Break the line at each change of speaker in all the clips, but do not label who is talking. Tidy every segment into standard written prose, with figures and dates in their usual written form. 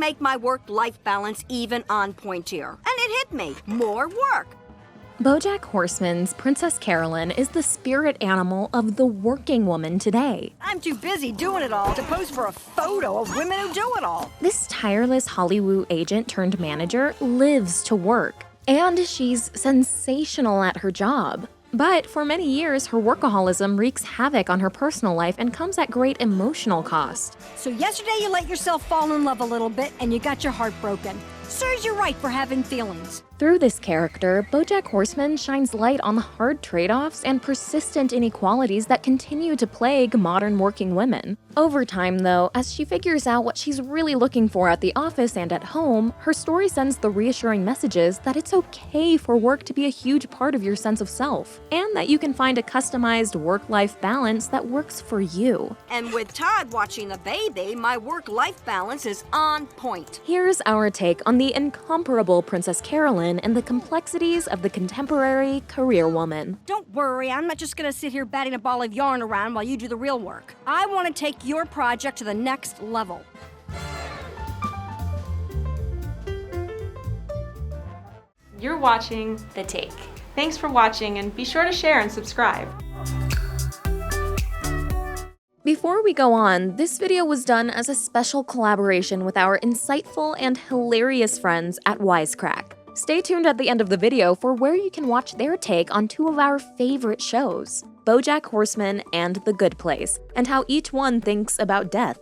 make my work-life balance even on point here. And it hit me. More work.
Bojack Horseman's Princess Carolyn is the spirit animal of the working woman today.
I'm too busy doing it all to pose for a photo of women who do it all.
This tireless Hollywood agent turned manager lives to work, and she's sensational at her job. But for many years, her workaholism wreaks havoc on her personal life and comes at great emotional cost.
So yesterday you let yourself fall in love a little bit and you got your heart broken. Serves you right for having feelings.
Through this character, Bojack Horseman shines light on the hard trade-offs and persistent inequalities that continue to plague modern working women. Over time, though, as she figures out what she's really looking for at the office and at home, her story sends the reassuring messages that it's okay for work to be a huge part of your sense of self, and that you can find a customized work-life balance that works for you.
And with Todd watching the baby, my work-life balance is on point.
Here's our take on the incomparable Princess Carolyn and the complexities of the contemporary career woman.
Don't worry, I'm not just gonna sit here batting a ball of yarn around while you do the real work. I want to take your project to the next level.
You're watching The Take. Thanks for watching, and be sure to share and subscribe.
Before we go on, this video was done as a special collaboration with our insightful and hilarious friends at Wisecrack. Stay tuned at the end of the video for where you can watch their take on two of our favorite shows, Bojack Horseman and The Good Place, and how each one thinks about death.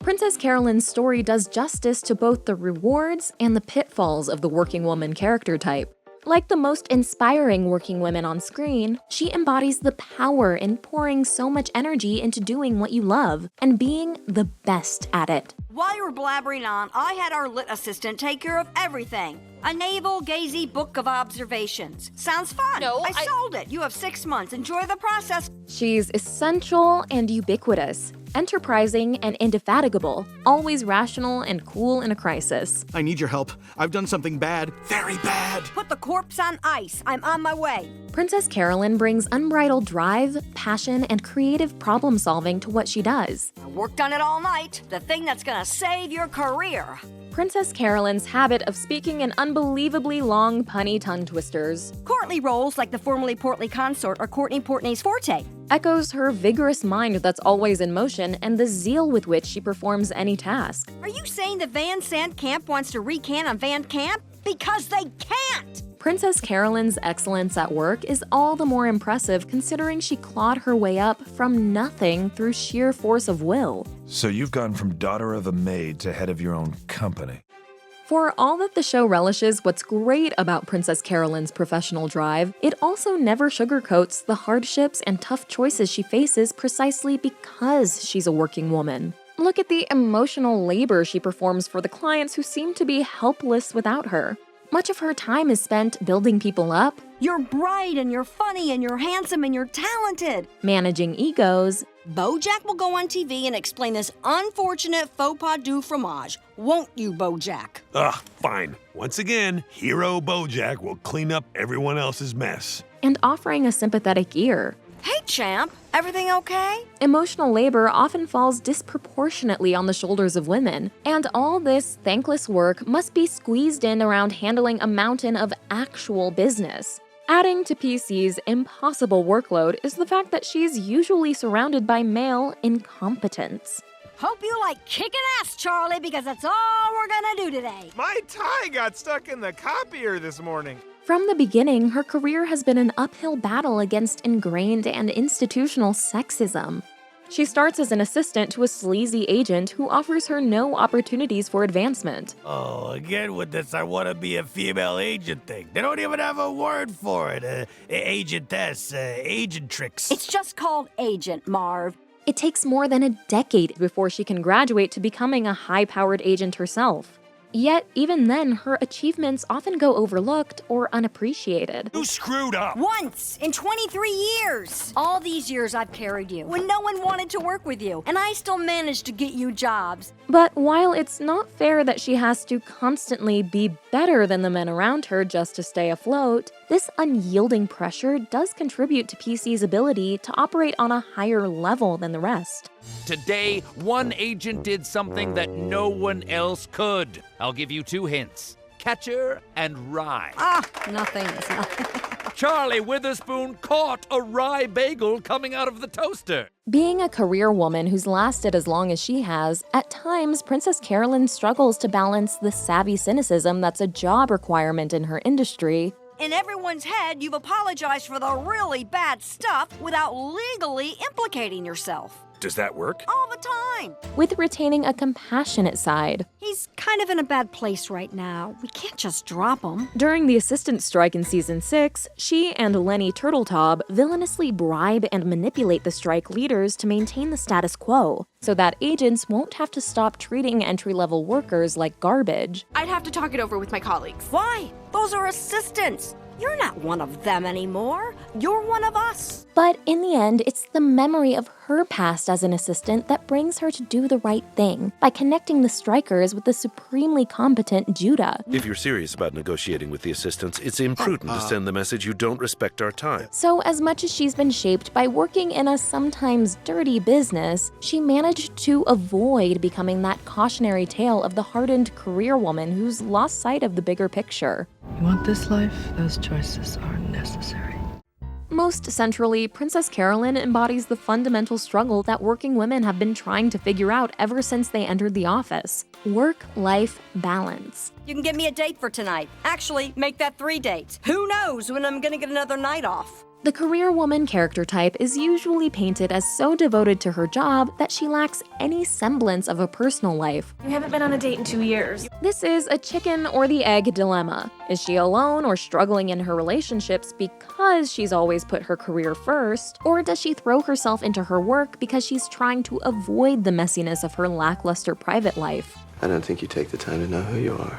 Princess Carolyn's story does justice to both the rewards and the pitfalls of the working woman character type. Like the most inspiring working women on screen, she embodies the power in pouring so much energy into doing what you love and being the best at it.
While you were blabbering on, I had our lit assistant take care of everything. A navel-gazing book of observations. Sounds fun.
No,
I sold it. You have 6 months. Enjoy the process.
She's essential and ubiquitous, enterprising and indefatigable, always rational and cool in a crisis.
I need your help. I've done something bad. Very bad.
Put the corpse on ice. I'm on my way.
Princess Carolyn brings unbridled drive, passion, and creative problem-solving to what she does.
I worked on it all night. The thing that's gonna save your career.
Princess Carolyn's habit of speaking in unbelievably long, punny tongue twisters
Courtly roles like the formerly portly consort are Courtney Portney's forte.
echoes her vigorous mind that's always in motion and the zeal with which she performs any task.
Are you saying the Van Sant Camp wants to recant on Van Camp? Because they can't!
Princess Carolyn's excellence at work is all the more impressive considering she clawed her way up from nothing through sheer force of will.
So you've gone from daughter of a maid to head of your own company.
For all that the show relishes what's great about Princess Carolyn's professional drive, it also never sugarcoats the hardships and tough choices she faces precisely because she's a working woman. Look at the emotional labor she performs for the clients who seem to be helpless without her. Much of her time is spent building people up,
You're bright and you're funny and you're handsome and you're talented.
managing egos,
Bojack will go on TV and explain this unfortunate faux pas du fromage. Won't you, Bojack?
Ugh, fine. Once again, Hero Bojack will clean up everyone else's mess.
and offering a sympathetic ear.
Hey, champ. Everything okay?
Emotional labor often falls disproportionately on the shoulders of women, and all this thankless work must be squeezed in around handling a mountain of actual business. Adding to PC's impossible workload is the fact that she's usually surrounded by male incompetence.
Hope you like kicking ass, Charlie, because that's all we're gonna do today.
My tie got stuck in the copier this morning.
From the beginning, her career has been an uphill battle against ingrained and institutional sexism. She starts as an assistant to a sleazy agent who offers her no opportunities for advancement.
Oh, again with this I want to be a female agent thing. They don't even have a word for it. Agentess, agentrix.
It's just called Agent, Marv.
It takes more than a decade before she can graduate to becoming a high-powered agent herself. Yet, even then, her achievements often go overlooked or unappreciated.
You screwed up!
Once in 23 years! All these years I've carried you when no one wanted to work with you, and I still managed to get you jobs.
But while it's not fair that she has to constantly be better than the men around her just to stay afloat, This unyielding pressure does contribute to PC's ability to operate on a higher level than the rest.
Today, one agent did something that no one else could. I'll give you 2 hints. Catcher and rye.
Nothing. It's nothing.
Charlie Witherspoon caught a rye bagel coming out of the toaster.
Being a career woman who's lasted as long as she has, at times Princess Carolyn struggles to balance the savvy cynicism that's a job requirement in her industry.
In everyone's head, you've apologized for the really bad stuff without legally implicating yourself.
Does that work?
All the time.
With retaining a compassionate side.
He's kind of in a bad place right now. We can't just drop him.
During the assistant strike in Season 6, she and Lenny Turtletaub villainously bribe and manipulate the strike leaders to maintain the status quo, so that agents won't have to stop treating entry-level workers like garbage.
I'd have to talk it over with my colleagues.
Why? Those are assistants. You're not one of them anymore. You're one of us.
But in the end, it's the memory of her past as an assistant that brings her to do the right thing by connecting the strikers with the supremely competent Judah.
If you're serious about negotiating with the assistants, it's imprudent to send the message you don't respect our time.
So as much as she's been shaped by working in a sometimes dirty business, she managed to avoid becoming that cautionary tale of the hardened career woman who's lost sight of the bigger picture.
You want this life? Those choices are necessary.
Most centrally, Princess Carolyn embodies the fundamental struggle that working women have been trying to figure out ever since they entered the office: work-life balance.
You can give me a date for tonight. Actually, make that 3 dates. Who knows when I'm gonna get another night off?
The career woman character type is usually painted as so devoted to her job that she lacks any semblance of a personal life.
You haven't been on a date in 2 years.
This is a chicken or the egg dilemma. Is she alone or struggling in her relationships because she's always put her career first? Or does she throw herself into her work because she's trying to avoid the messiness of her lackluster private life?
I don't think you take the time to know who you are.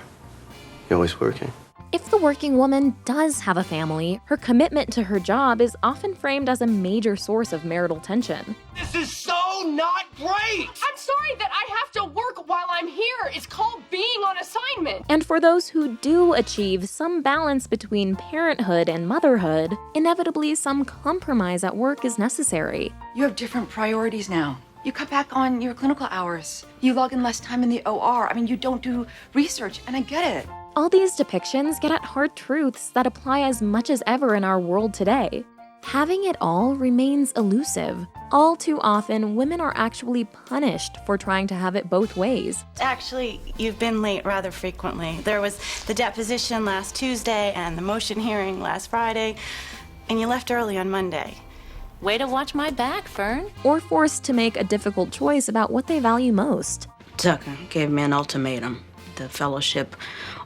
You're always working.
If the working woman does have a family, her commitment to her job is often framed as a major source of marital tension.
This is so not great!
I'm sorry that I have to work while I'm here. It's called being on assignment.
And for those who do achieve some balance between parenthood and motherhood, inevitably some compromise at work is necessary.
You have different priorities now. You cut back on your clinical hours. You log in less time in the OR. I mean, you don't do research, and I get it.
All these depictions get at hard truths that apply as much as ever in our world today. Having it all remains elusive. All too often, women are actually punished for trying to have it both ways.
Actually, you've been late rather frequently. There was the deposition last Tuesday and the motion hearing last Friday, and you left early on Monday. Way to watch my back, Fern.
Or forced to make a difficult choice about what they value most.
Tucker gave me an ultimatum: the fellowship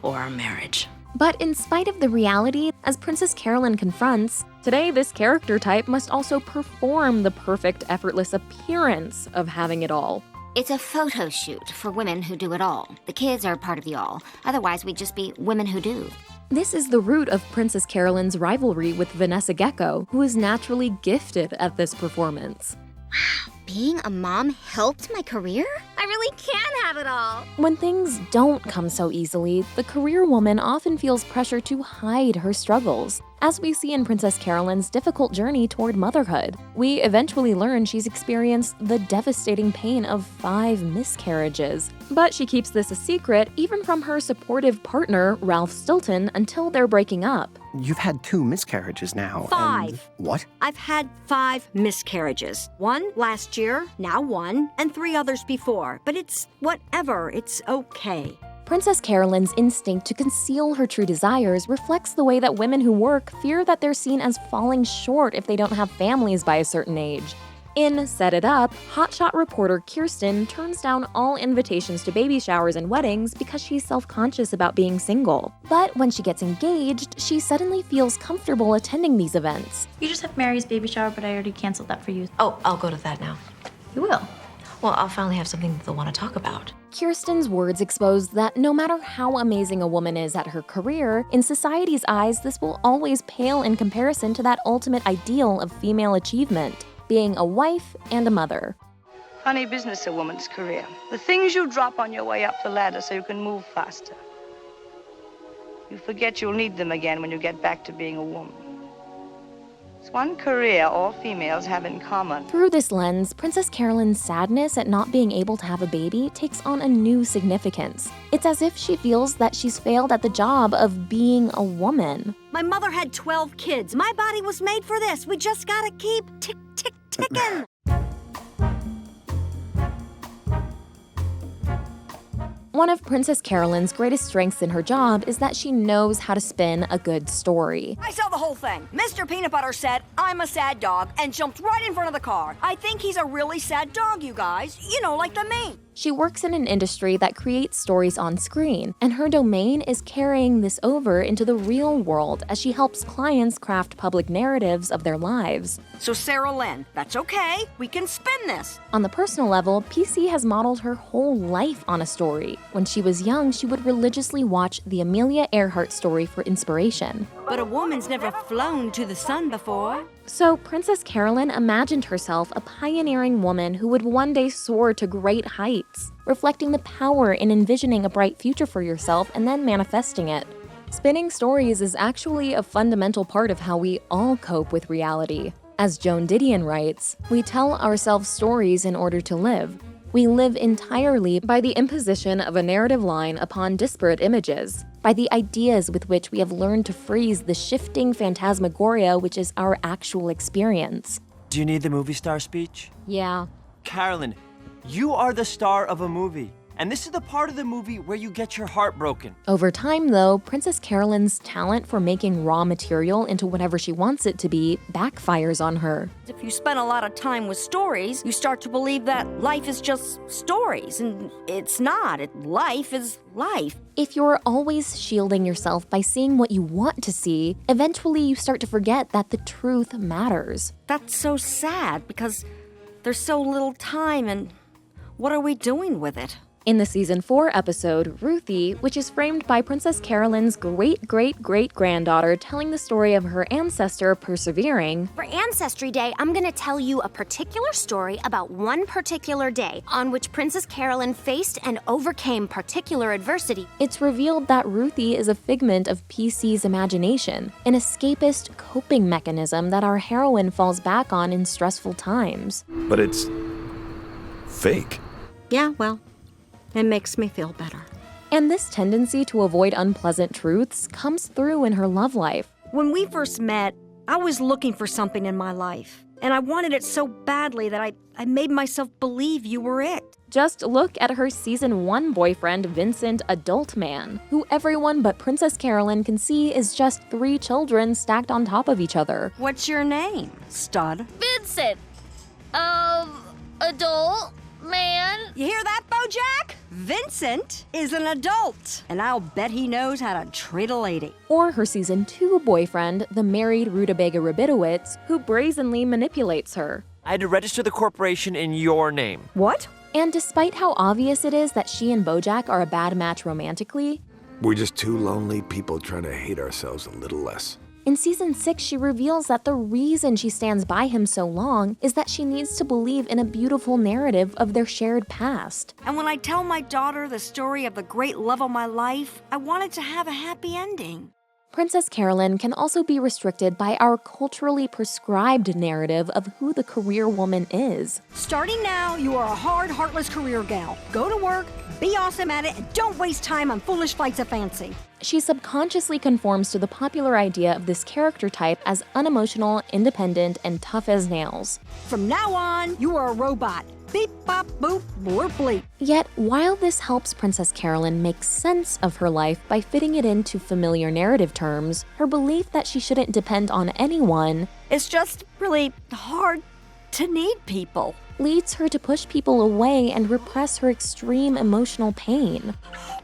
or our marriage.
But in spite of the reality, as Princess Carolyn confronts, today this character type must also perform the perfect, effortless appearance of having it all.
It's a photo shoot for women who do it all. The kids are part of the all. Otherwise, we'd just be women who do.
This is the root of Princess Carolyn's rivalry with Vanessa Gecko, who is naturally gifted at this performance.
Wow, being a mom helped my career? I really can have it all.
When things don't come so easily, the career woman often feels pressure to hide her struggles. As we see in Princess Carolyn's difficult journey toward motherhood, we eventually learn she's experienced the devastating pain of 5 miscarriages. But she keeps this a secret even from her supportive partner, Ralph Stilton, until they're breaking up.
You've had 2 miscarriages now.
5.
And what?
I've had 5 miscarriages. 1 last year, now 1, and 3 others before. But it's whatever, it's okay.
Princess Carolyn's instinct to conceal her true desires reflects the way that women who work fear that they're seen as falling short if they don't have families by a certain age. In Set It Up, hotshot reporter Kirsten turns down all invitations to baby showers and weddings because she's self-conscious about being single. But when she gets engaged, she suddenly feels comfortable attending these events.
You just have Mary's baby shower, but I already canceled that for you.
Oh, I'll go to that now.
You will?
Well, I'll finally have something that they'll want to talk about.
Kirsten's words expose that no matter how amazing a woman is at her career, in society's eyes, this will always pale in comparison to that ultimate ideal of female achievement: being a wife and a mother.
Funny business, a woman's career. The things you drop on your way up the ladder so you can move faster. You forget you'll need them again when you get back to being a woman. It's one career all females have in common.
Through this lens, Princess Carolyn's sadness at not being able to have a baby takes on a new significance. It's as if she feels that she's failed at the job of being a woman.
My mother had 12 kids. My body was made for this. We just gotta keep ticking.
One of Princess Carolyn's greatest strengths in her job is that she knows how to spin a good story.
I saw the whole thing. Mr. Peanut Butter said, "I'm a sad dog," and jumped right in front of the car. I think he's a really sad dog, you guys. You know, like the me.
She works in an industry that creates stories on screen, and her domain is carrying this over into the real world as she helps clients craft public narratives of their lives.
So Sarah Lynn, that's okay. We can spin this.
On the personal level, PC has modeled her whole life on a story. When she was young, she would religiously watch the Amelia Earhart story for inspiration.
But a woman's never flown to the sun before.
So Princess Carolyn imagined herself a pioneering woman who would one day soar to great heights, reflecting the power in envisioning a bright future for yourself and then manifesting it. Spinning stories is actually a fundamental part of how we all cope with reality. As Joan Didion writes, "We tell ourselves stories in order to live. We live entirely by the imposition of a narrative line upon disparate images, by the ideas with which we have learned to freeze the shifting phantasmagoria which is our actual experience."
Do you need the movie star speech?
Yeah.
Carolyn, you are the star of a movie. And this is the part of the movie where you get your heart broken.
Over time, though, Princess Carolyn's talent for making raw material into whatever she wants it to be backfires on her.
If you spend a lot of time with stories, you start to believe that life is just stories, and it's not. Life is life.
If you're always shielding yourself by seeing what you want to see, eventually you start to forget that the truth matters.
That's so sad because there's so little time, and what are we doing with it?
In the Season 4 episode, Ruthie, which is framed by Princess Carolyn's great-great-great-granddaughter telling the story of her ancestor persevering.
For Ancestry Day, I'm gonna tell you a particular story about one particular day on which Princess Carolyn faced and overcame particular adversity.
It's revealed that Ruthie is a figment of PC's imagination, an escapist coping mechanism that our heroine falls back on in stressful times.
But it's fake.
Yeah, well, it makes me feel better.
And this tendency to avoid unpleasant truths comes through in her love life.
When we first met, I was looking for something in my life, and I wanted it so badly that I made myself believe you were it.
Just look at her Season 1 boyfriend, Vincent Adult Man, who everyone but Princess Carolyn can see is just 3 children stacked on top of each other.
What's your name, stud?
Vincent! Adult Man?
You hear that, Bojack? Vincent is an adult, and I'll bet he knows how to treat a lady.
Or her Season 2 boyfriend, the married Rutabaga Rabinowitz, who brazenly manipulates her.
I had to register the corporation in your name.
What?
And despite how obvious it is that she and Bojack are a bad match romantically,
we're just two lonely people trying to hate ourselves a little less.
In Season 6, she reveals that the reason she stands by him so long is that she needs to believe in a beautiful narrative of their shared past.
And when I tell my daughter the story of the great love of my life, I want it to have a happy ending.
Princess Carolyn can also be restricted by our culturally prescribed narrative of who the career woman is.
Starting now, you are a hard, heartless career gal. Go to work, be awesome at it, and don't waste time on foolish flights of fancy.
She subconsciously conforms to the popular idea of this character type as unemotional, independent, and tough as nails.
From now on, you are a robot. Beep, bop, boop, blurp, bleep.
Yet, while this helps Princess Carolyn make sense of her life by fitting it into familiar narrative terms, her belief that she shouldn't depend on anyone
is just really hard to need people.
Leads her to push people away and repress her extreme emotional pain.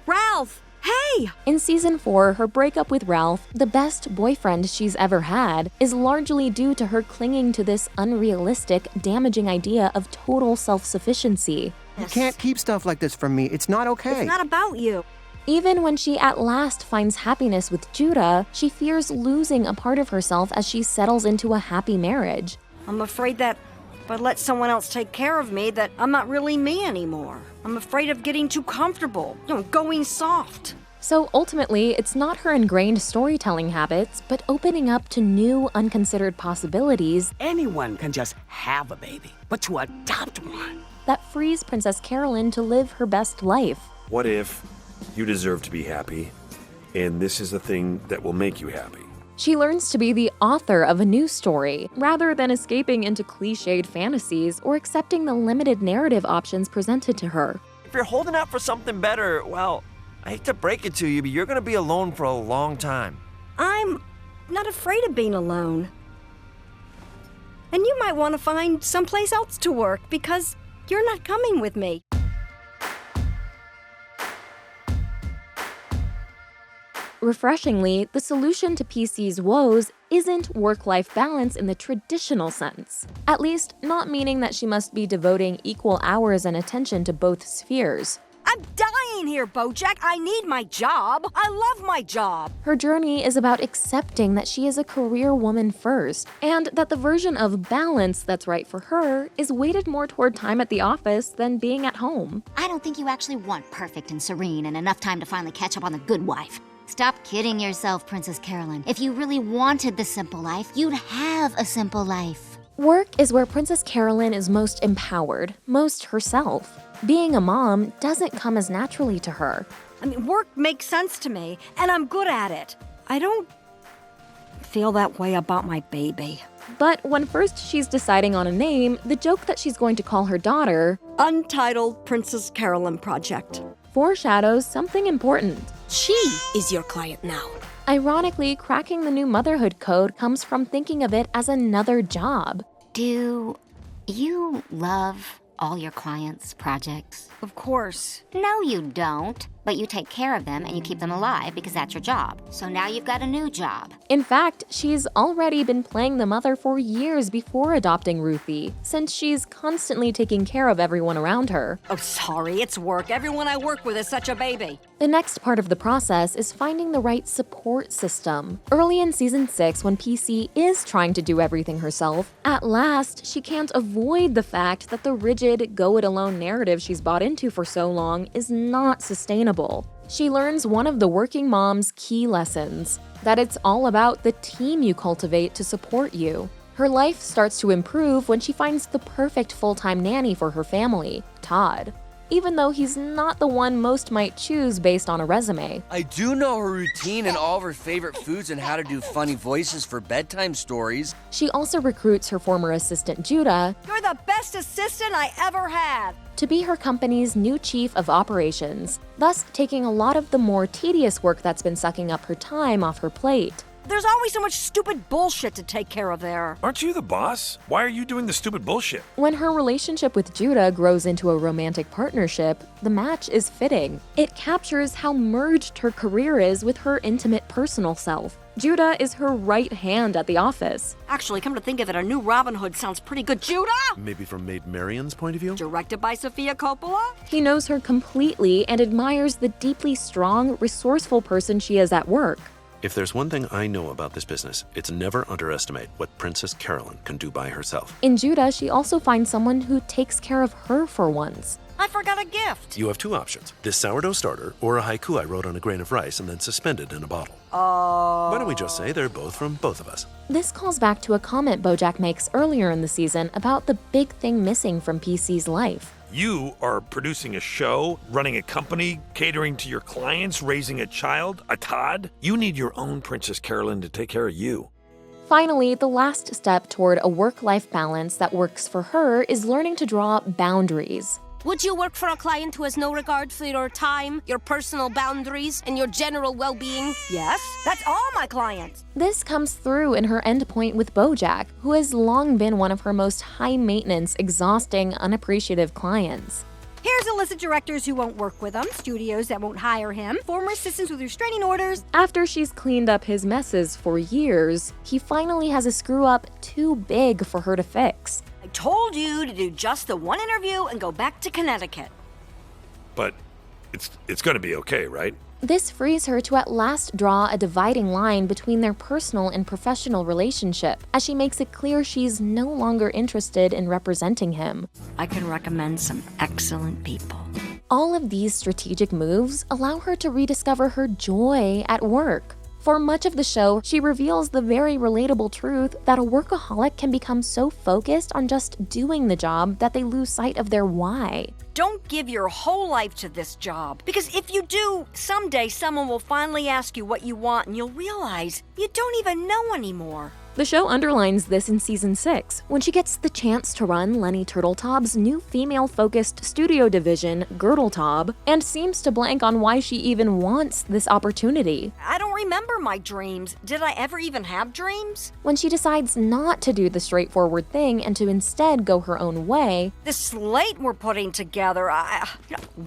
Ralph! Hey!
In Season 4, her breakup with Ralph, the best boyfriend she's ever had, is largely due to her clinging to this unrealistic, damaging idea of total self-sufficiency.
You can't keep stuff like this from me. It's not okay.
It's not about you.
Even when she at last finds happiness with Judah, she fears losing a part of herself as she settles into a happy marriage.
I'm afraid that if I let someone else take care of me, that I'm not really me anymore. I'm afraid of getting too comfortable, going soft.
So ultimately, it's not her ingrained storytelling habits, but opening up to new, unconsidered possibilities
Anyone can just have a baby, but to adopt one.
that frees Princess Carolyn to live her best life.
What if you deserve to be happy, and this is the thing that will make you happy?
She learns to be the author of a new story, rather than escaping into cliched fantasies or accepting the limited narrative options presented to her.
If you're holding out for something better, well, I hate to break it to you, but you're gonna be alone for a long time.
I'm not afraid of being alone. And you might want to find someplace else to work because you're not coming with me.
Refreshingly, the solution to PC's woes isn't work-life balance in the traditional sense. At least, not meaning that she must be devoting equal hours and attention to both spheres.
I'm dying here, Bojack. I need my job. I love my job.
Her journey is about accepting that she is a career woman first, and that the version of balance that's right for her is weighted more toward time at the office than being at home.
I don't think you actually want perfect and serene and enough time to finally catch up on the good wife. Stop kidding yourself, Princess Carolyn. If you really wanted the simple life, you'd have a simple life.
Work is where Princess Carolyn is most empowered, most herself. Being a mom doesn't come as naturally to her.
I mean, work makes sense to me, and I'm good at it. I don't feel that way about my baby.
But when first she's deciding on a name, the joke that she's going to call her daughter,
Untitled Princess Carolyn Project,
foreshadows something important.
She is your client now.
Ironically, cracking the new motherhood code comes from thinking of it as another job.
Do you love all your clients' projects?
Of course.
No, you don't. But you take care of them and you keep them alive because that's your job. So now you've got a new job.
In fact, she's already been playing the mother for years before adopting Ruthie, since she's constantly taking care of everyone around her.
Oh, sorry, it's work. Everyone I work with is such a baby.
The next part of the process is finding the right support system. Early in season 6, when PC is trying to do everything herself, at last, she can't avoid the fact that the rigid, go-it-alone narrative she's bought into for so long is not sustainable. She learns one of the working mom's key lessons, that it's all about the team you cultivate to support you. Her life starts to improve when she finds the perfect full-time nanny for her family, Todd. Even though he's not the one most might choose based on a resume.
I do know her routine and all of her favorite foods and how to do funny voices for bedtime stories.
She also recruits her former assistant, Judah,
You're the best assistant I ever had.
to be her company's new chief of operations, thus taking a lot of the more tedious work that's been sucking up her time off her plate.
There's always so much stupid bullshit to take care of there.
Aren't you the boss? Why are you doing the stupid bullshit?
When her relationship with Judah grows into a romantic partnership, the match is fitting. It captures how merged her career is with her intimate personal self. Judah is her right hand at the office.
Actually, come to think of it, a new Robin Hood sounds pretty good. Judah!
Maybe from Maid Marian's point of view?
Directed by Sofia Coppola?
He knows her completely and admires the deeply strong, resourceful person she is at work.
If there's one thing I know about this business, it's never underestimate what Princess Carolyn can do by herself.
In Judah, she also finds someone who takes care of her for once.
I forgot a gift.
You have two options, this sourdough starter or a haiku I wrote on a grain of rice and then suspended in a bottle. Why don't we just say they're both from both of us?
This calls back to a comment Bojack makes earlier in the season about the big thing missing from PC's life.
You are producing a show, running a company, catering to your clients, raising a child, a Todd. You need your own Princess Carolyn to take care of you.
Finally, the last step toward a work-life balance that works for her is learning to draw boundaries.
Would you work for a client who has no regard for your time, your personal boundaries, and your general well-being?
Yes, that's all my clients.
This comes through in her endpoint with Bojack, who has long been one of her most high-maintenance, exhausting, unappreciative clients.
Here's a list of directors who won't work with him, studios that won't hire him, former assistants with restraining orders.
After she's cleaned up his messes for years, he finally has a screw-up too big for her to fix.
I told you to do just the one interview and go back to Connecticut.
But it's going to be okay, right?
This frees her to at last draw a dividing line between their personal and professional relationship, as she makes it clear she's no longer interested in representing him.
I can recommend some excellent people.
All of these strategic moves allow her to rediscover her joy at work. For much of the show, she reveals the very relatable truth that a workaholic can become so focused on just doing the job that they lose sight of their why.
Don't give your whole life to this job, because if you do, someday someone will finally ask you what you want and you'll realize you don't even know anymore.
The show underlines this in season 6, when she gets the chance to run Lenny Turtletob's new female-focused studio division, Girdletob, and seems to blank on why she even wants this opportunity.
I don't remember my dreams. Did I ever even have dreams?
When she decides not to do the straightforward thing and to instead go her own way,
this slate we're putting together,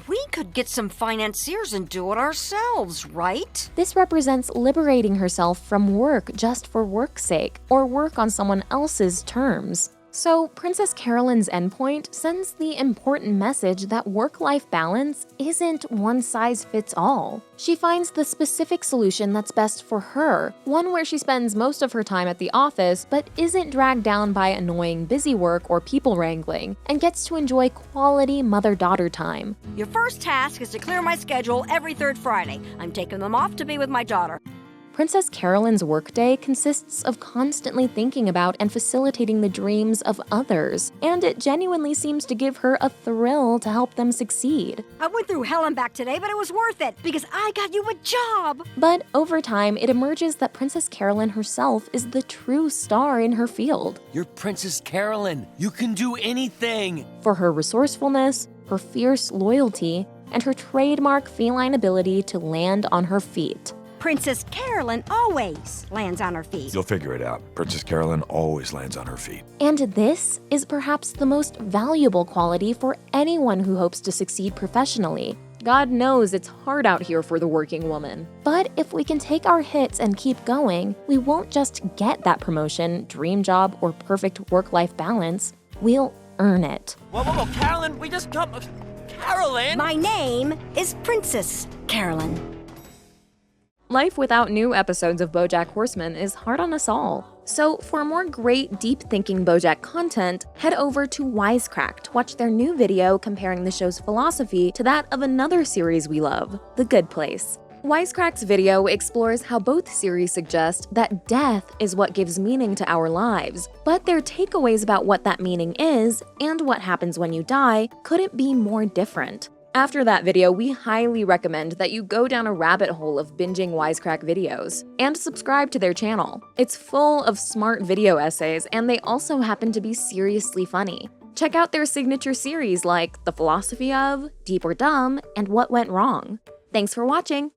we could get some financiers and do it ourselves, right?
This represents liberating herself from work just for work's sake, or work on someone else's terms. So, Princess Carolyn's endpoint sends the important message that work-life balance isn't one size fits all. She finds the specific solution that's best for her, one where she spends most of her time at the office but isn't dragged down by annoying busy work or people wrangling, and gets to enjoy quality mother-daughter time.
Your first task is to clear my schedule every third Friday. I'm taking them off to be with my daughter.
Princess Carolyn's workday consists of constantly thinking about and facilitating the dreams of others, and it genuinely seems to give her a thrill to help them succeed.
I went through hell and back today, but it was worth it because I got you a job.
But over time, it emerges that Princess Carolyn herself is the true star in her field.
You're Princess Carolyn. You can do anything.
For her resourcefulness, her fierce loyalty, and her trademark feline ability to land on her feet.
Princess Carolyn always lands on her feet.
You'll figure it out. Princess Carolyn always lands on her feet.
And this is perhaps the most valuable quality for anyone who hopes to succeed professionally. God knows it's hard out here for the working woman. But if we can take our hits and keep going, we won't just get that promotion, dream job, or perfect work-life balance. We'll earn it.
Whoa, Carolyn, we just come... Carolyn!
My name is Princess Carolyn.
Life without new episodes of Bojack Horseman is hard on us all. So for more great, deep-thinking Bojack content, head over to Wisecrack to watch their new video comparing the show's philosophy to that of another series we love, The Good Place. Wisecrack's video explores how both series suggest that death is what gives meaning to our lives, but their takeaways about what that meaning is and what happens when you die couldn't be more different. After that video, we highly recommend that you go down a rabbit hole of binging Wisecrack videos, and subscribe to their channel. It's full of smart video essays, and they also happen to be seriously funny. Check out their signature series like The Philosophy of, Deep or Dumb, and What Went Wrong. Thanks for watching!